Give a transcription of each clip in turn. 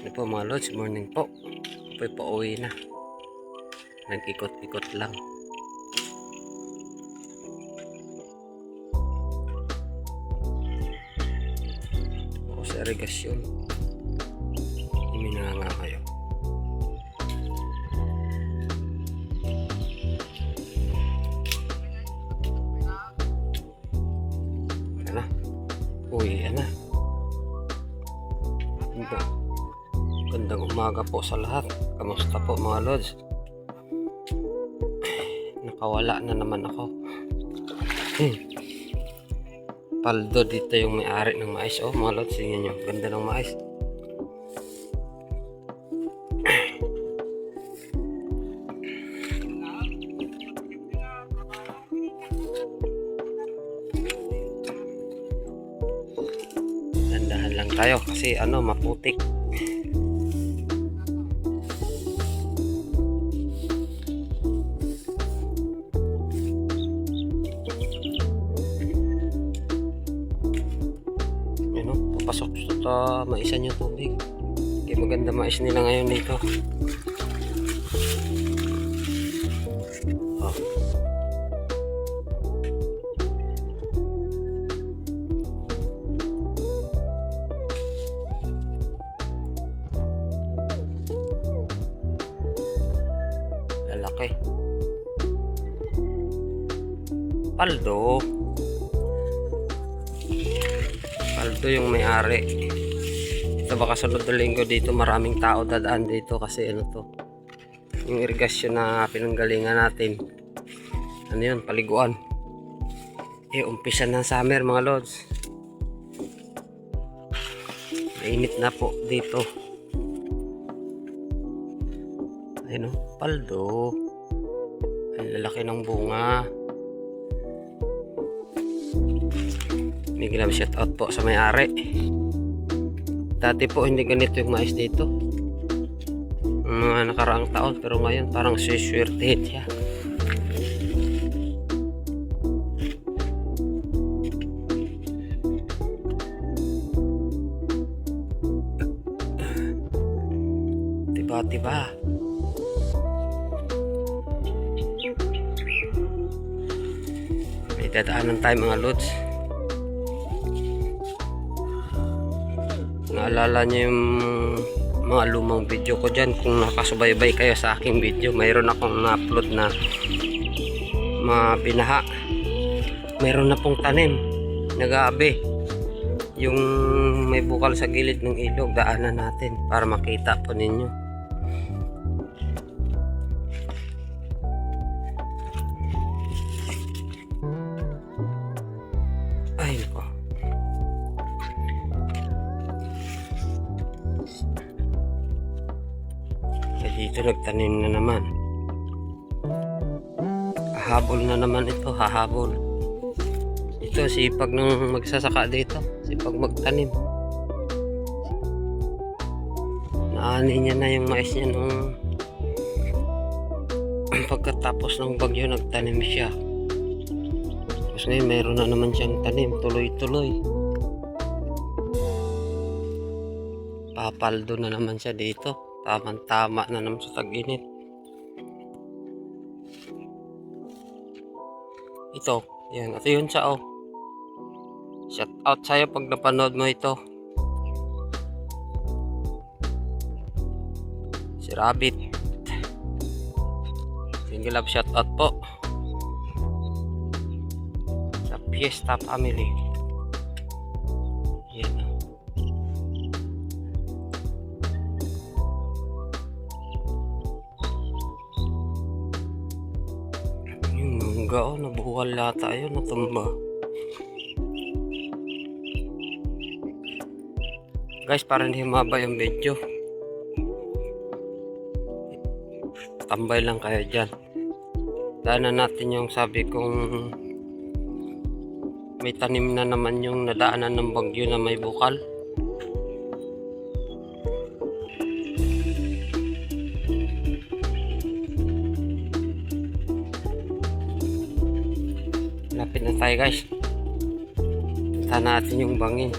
Ano po mga lods, morning po. Apoy pauwi na. Nag-ikot-ikot lang. Ako sa irigasyon. Iminanga kayo. Ano? Uwi na. Gandang umaga po sa lahat. Kamusta po mga lods? Nakawala na naman ako. Paldo dito yung may-ari ng mais. Oh mga lods, tingnan nyo. Ganda ng mais. Dandahan lang tayo kasi maputik. Pasok sa maisan yung tubig. Kaya maganda mais nila ngayon dito. Oh. Lalaki. Paldo. Paldo yung may-ari. Ito baka sunod na linggo dito maraming tao dadaan dito kasi yung irigasyon na pinanggalingan natin. Yun, paliguan. Umpisa ng summer mga lods. Mainit na po dito. Ayun paldo. Ang lalaki ng bunga. Big love shout out po sa may-ari. Dati po hindi ganito yung mais dito. Mga nakaraang taon, pero ngayon parang siswertehin siya. Tiba-tiba. May dadaanan tayo mga lods. Naalala niyo yung mga lumang video ko dyan. Kung nakasubaybay kayo sa aking video, mayroon akong na-upload na mapinaha. Mayroon na pong tanim nag-aabi. Yung may bukal sa gilid ng ilog, daanan natin para makita po ninyo. Ay nako. Dito nagtanim na naman. Hahabol na naman ito, hahabol. Ito sipag ng magsasaka dito, sipag magtanim. Naani niya na yung mais niya nung pagkatapos ng bagyo nagtanim siya. Tapos ngayon mayroon na naman siyang tanim, tuloy-tuloy. Papaldo na naman siya dito. Tama na naman sa tag-init. Ito, yan. Ito yun siya, Shout out sa'yo pag napanood mo ito. Si Rabbit. Single love shout out po. Sa Fiesta Family. Yan. Nabuhal lata yun, natumba. Guys, para hindi humaba yung video, tambay lang kayo dyan. Daanan natin yung sabi kong may tanim na naman yung nadaanan ng bagyo na may bukal. Lapit na tayo guys. Punta natin yung bangin.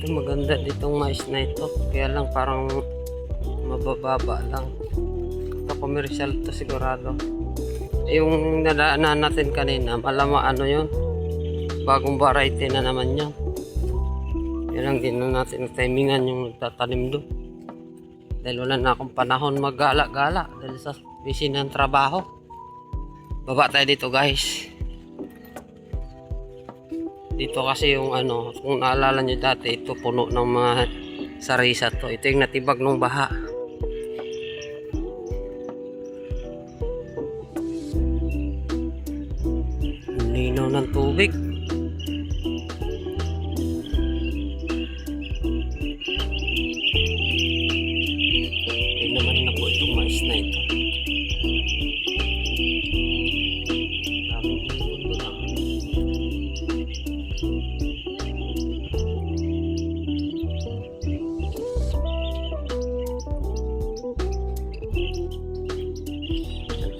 Ito maganda ditong mais na ito. Kaya lang parang mabababa lang. Ito commercial to sigurado. Yung nadaanan natin kanina, malama ano yun. Bagong variety na naman yun. Kaya lang din na natin timingan yung nagtatanim doon. Dahil wala na akong panahon maggala-gala dahil sa busy ng trabaho. Baba tayo dito guys. Dito kasi yung ano, kung naalala nyo dati, ito puno ng mga sarisa to. Ito yung natibag ng baha. Linaw ng tubig. Ay naman na po itong mais na ito. Daming ibon doon ah.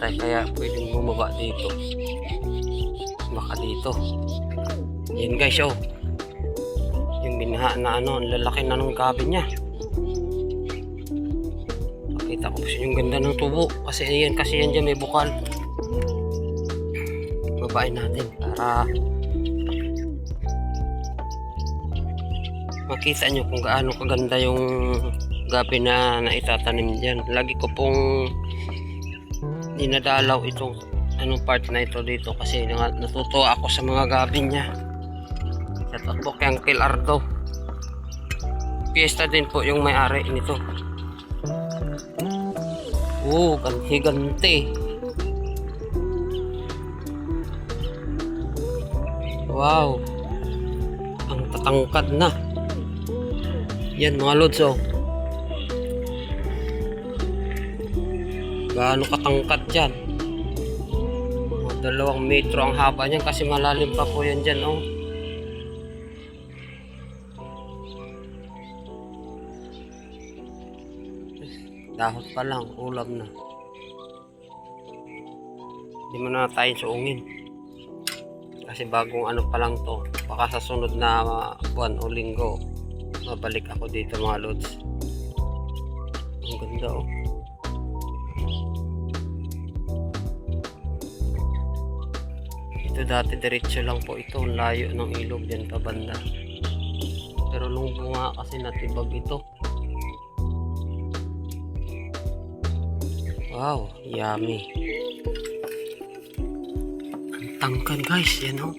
Tayo kaya pwedeng bumaba dito. Baka dito. Yan guys oh. Yung binaha na ano, ang lalaki na ng gabi niya. Pakita ko po yung ganda ng tubo. Kasi yan dyan may bukal. Babain natin para makita nyo kung gaano kaganda yung gabi na naitatanim dyan. Lagi ko pong dinadalaw itong anong part na ito dito kasi natutuwa ako sa mga gabi niya. Shout out po kay Uncle Ardo. Fiesta din po yung may-ari nito. Oh, ganti-ganti. Wow. Ang tatangkad na. Yan mga lods oh. Gaano katangkad dyan. 2 metro ang haba niyan kasi malalim pa po yan dyan oh. Dahot pa lang, ulam na. Hindi mo na tayo suungin kasi bagong ano pa lang to. Baka sa sunod na buwan o linggo mabalik ako dito mga lods. Ang ganda oh. Ito dati diretso lang po ito, layo ng ilog dyan pa banda. Pero nung bunga kasi natibag ito. Wow, yummy. Ang tangkad guys, yan oh.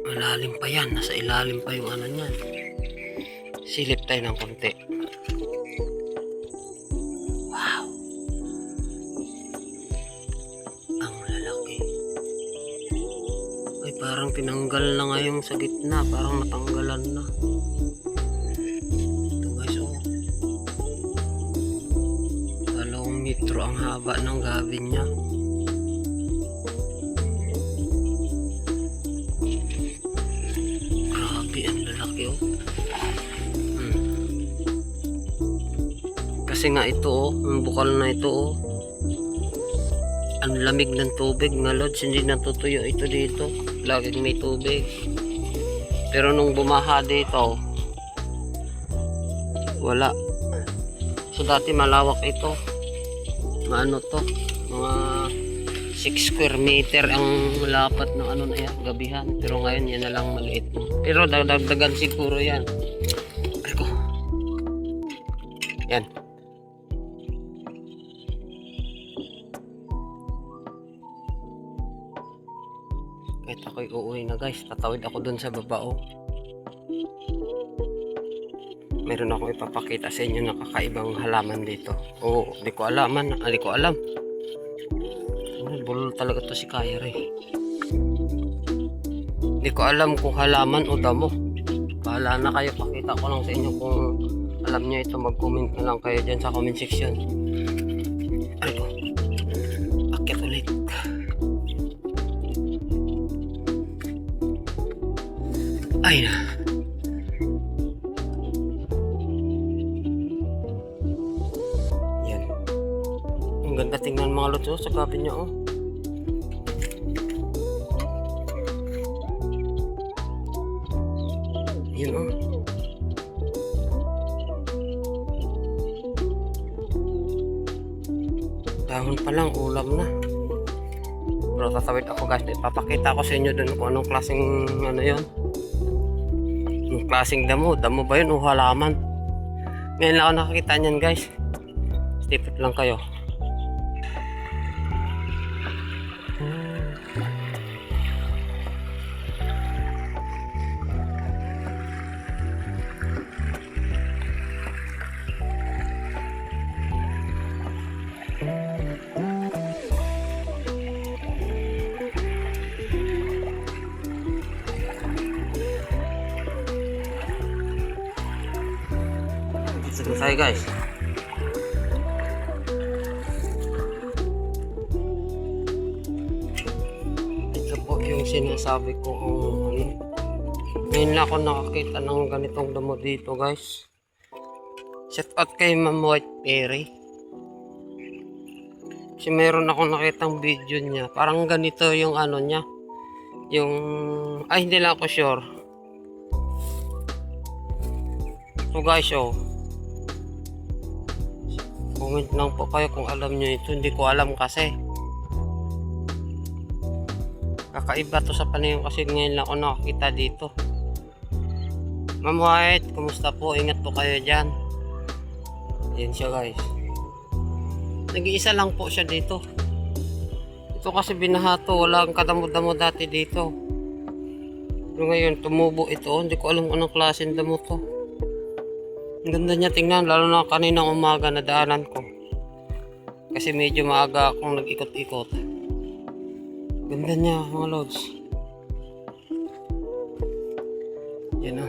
Malalim pa yan, nasa ilalim pa yung ano niyan. Silip tayo ng konti. Wow. Ang lalaki. Ay parang tinanggal na nga yung sa gitna, parang natanggalan na. Ito guys oh. 2 metro ang haba ng gabi niya. Grabe, ang lalaki oh. Kasi nga ito oh, ang bukal na ito oh. Ang lamig ng tubig mga lods, hindi natutuyo ito dito. Laging may tubig. Pero nung bumaha dito, wala. So dati malawak ito. Ano to? Mga 6 square meter ang lapat ng ano na yan, gabihan. Pero ngayon yan na lang maliit. Pero dagdagan siguro yan. Ako. Yan. Kahit ako'y uuwi na guys, tatawid ako dun sa babao. Meron akong ipapakita sa inyo na kakaibang halaman dito. Oo, di ko alam. Bulol talaga to si Kyrie. Di ko alam kung halaman o damo. Bahala na kayo, pakita ko lang sa inyo kung alam nyo ito. Mag-comment na lang kayo dyan sa comment section. Ano? Akit ulit. Ay na. Yan. Ang ganda tingnan mga lods sa gabi niya oh. Yun oh. Dahon pa lang, ulam na. Pero tatawid ako guys, ipapakita ko sa inyo dun kung anong klaseng ano yun. Anong klaseng damo. Damo ba yun o halaman? Ngayon lang ako nakakita niyan guys. Stipot lang kayo. Dito tayo guys. Ito po yung sinasabi ko ano. Ngayon lang ako nakakita ng ganitong damo dito guys. Shout out kay Ma'am White Perry. Kasi meron akong nakitang video niya. Parang ganito yung ano niya. Yung ay hindi lang ako sure. So guys oh. Comment lang po kayo kung alam nyo ito. Hindi ko alam kasi. Kakaiba to sa panahon kasi ngayon lang ako nakakita dito. Ma'am White, kumusta po? Ingat po kayo dyan. Ayan siya guys. Nag-iisa lang po siya dito. Ito kasi binahato. Wala ang kadamo-damo dati dito. Pero ngayon tumubo ito. Hindi ko alam kung anong klaseng damo to. Ang ganda niya tingnan, lalo na kaninang umaga na daanan ko. Kasi medyo maaga akong nag-ikot-ikot. Ganda niya mga lods. Yan o.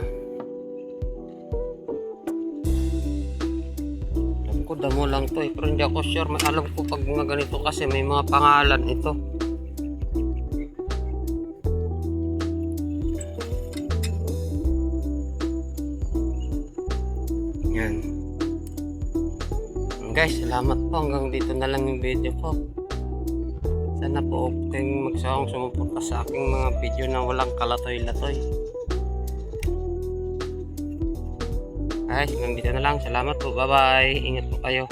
Alam ko damo lang to pero hindi ako sure. Alam ko pag mga ganito kasi may mga pangalan ito. Yan. Guys, salamat po. Hanggang dito na lang yung video ko. Sana po kayong magsawang sumuporta sa aking mga video na walang kalatoy-latoy. Guys, hanggang dito na lang. Salamat po. Bye-bye. Ingat po kayo.